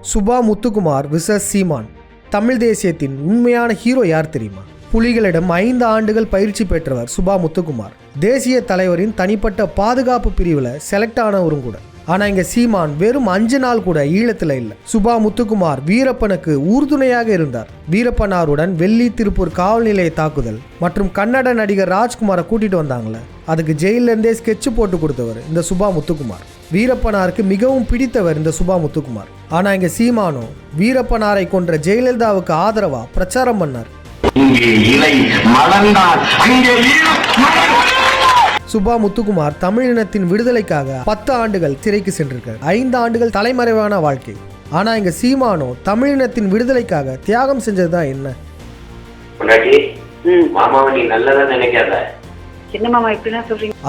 Subha Muthukumar versus சீமான். தமிழ் தேசியத்தின் உண்மையான hero யார் தெரியுமா? புலிகளிடம் 5 ஆண்டுகள் பயிற்சி பெற்றவர் சுபா முத்துக்குமார். தேசிய தலைவரின் தனிப்பட்ட பாதுகாப்பு பிரிவில் செலக்ட் ஆனவரும் கூட. ஆனால் இங்கே சீமான் வெறும் 5 நாள் கூட ஈழத்தில் இல்லை. சுபா முத்துக்குமார் வீரப்பனுக்கு உறுதுணையாக இருந்தார். வீரப்பனாருடன் வெள்ளி திருப்பூர் காவல் நிலைய தாக்குதல் மற்றும் கன்னட நடிகர் ராஜ்குமாரை கூட்டிட்டு வந்தாங்களே, அதுக்கு ஜெயிலிருந்தே ஸ்கெட்ச் போட்டு கொடுத்தவர் இந்த சுபா முத்துக்குமார். வீரப்பனாருக்கு மிகவும் பிடித்தவர் இந்த சுபா முத்துக்குமார். ஆனால் இங்கே சீமானோ வீரப்பனாரை கொன்ற ஜெயலலிதாவுக்கு ஆதரவா பிரச்சாரம் பண்ணார். சுபா முத்துக்குமார் தமிழினத்தின் விடுதலைக்காக 10 ஆண்டுகள் சிறைக்கு சென்றிருக்கார். 5 ஆண்டுகள் தலைமறைவான வாழ்க்கை. ஆனா இங்க சீமானோ தமிழினத்தின் விடுதலைக்காக தியாகம் செஞ்சதுதான் என்ன?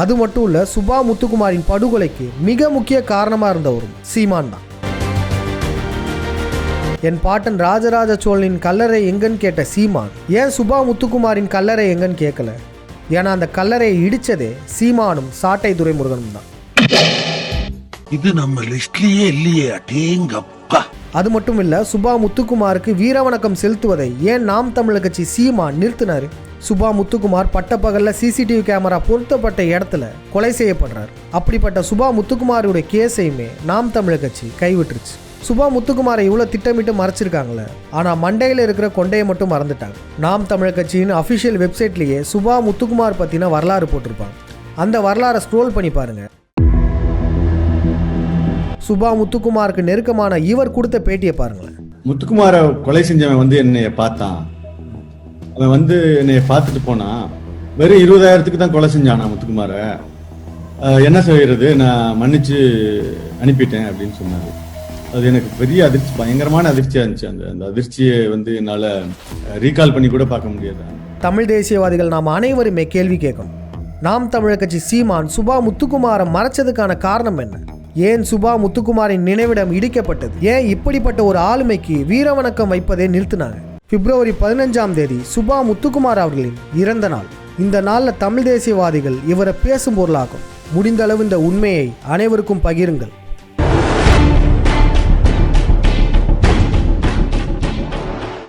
அது மட்டும் இல்ல, சுபா முத்துக்குமாரின் படுகொலைக்கு மிக முக்கிய காரணமா இருந்தவரும் சீமான் தான். என் பாட்டன் ராஜராஜ சோழனின் கல்லறை எங்கன்னு கேட்ட சீமான் ஏன் சுபா முத்துக்குமாரின் கல்லறை எங்கன்னு கேட்கல? ஏன்னா அந்த கல்லறையை இடிச்சதே சீமானும் சாட்டை துரைமுருகனும் தான். இது நம்ம லிஸ்ட்லயே இல்லையே, அடேங்கப்பா. அது மட்டும் இல்ல, சுபா முத்துக்குமாருக்கு வீரவணக்கம் செலுத்துவதை ஏன் நாம் தமிழர் கட்சி சீமான் நிறுத்தினாரு? சுபா முத்துக்குமார் பட்டப்பகல்ல சிசிடிவி கேமரா பொருத்தப்பட்ட இடத்துல கொலை செய்யப்படுறார். அப்படிப்பட்ட சுபா முத்துக்குமாருடைய கேஸையுமே நாம் தமிழர் கட்சி கைவிட்டுருச்சு. சுபா முத்துக்குமாரை இவ்வளோ திட்டமிட்டு மறைச்சிருக்காங்களே, ஆனால் மண்டையில் இருக்கிற கொண்டையை மட்டும் மறந்துட்டாங்க. நாம் தமிழர் கட்சியின் அஃபிஷியல் வெப்சைட்லேயே சுபா முத்துக்குமார் பற்றின வரலாறு போட்டிருப்பாங்க. அந்த வரலாறை ஸ்க்ரோல் பண்ணி பாருங்க. சுபா முத்துக்குமாருக்கு நெருக்கமான இவர் கொடுத்த பேட்டியை பாருங்களேன். முத்துக்குமாரை கொலை செஞ்சவன் என்னைய பார்த்தான். அவன் என்னைய பார்த்துட்டு போனான். வெறும் 20,000க்கு தான் கொலை செஞ்சானா முத்துக்குமாரை. என்ன செய்யறது, நான் மன்னிச்சு அனுப்பிட்டேன் அப்படின்னு சொன்னாரு. அது எனக்கு பெரிய அதிர்ச்சி, பயங்கரமான அதிர்ச்சியா இருந்துச்சு. அந்த அதிர்ச்சியை என்னால ரீகால் பண்ணி கூட பார்க்க முடியாது. தமிழ் தேசியவாதிகள் நாம் அனைவருமே கேள்வி கேட்கணும். நாம் தமிழர் கட்சி சீமான் சுபா முத்துக்குமாரை மறைச்சதுக்கான காரணம் என்ன? ஏன் சுபா முத்துக்குமாரின் நினைவிடம் இடிக்கப்பட்டது? ஏன் இப்படிப்பட்ட ஒரு ஆளுமைக்கு வீரவணக்கம் வைப்பதை நிறுத்தினாங்க? பிப்ரவரி 15ஆம் தேதி சுபா முத்துக்குமார் அவர்களின் இறந்த நாள். இந்த நாளில் தமிழ் தேசியவாதிகள் இவரை பேசும் பொருளாகும். முடிந்த அளவு இந்த உண்மையை அனைவருக்கும் பகிருங்கள்.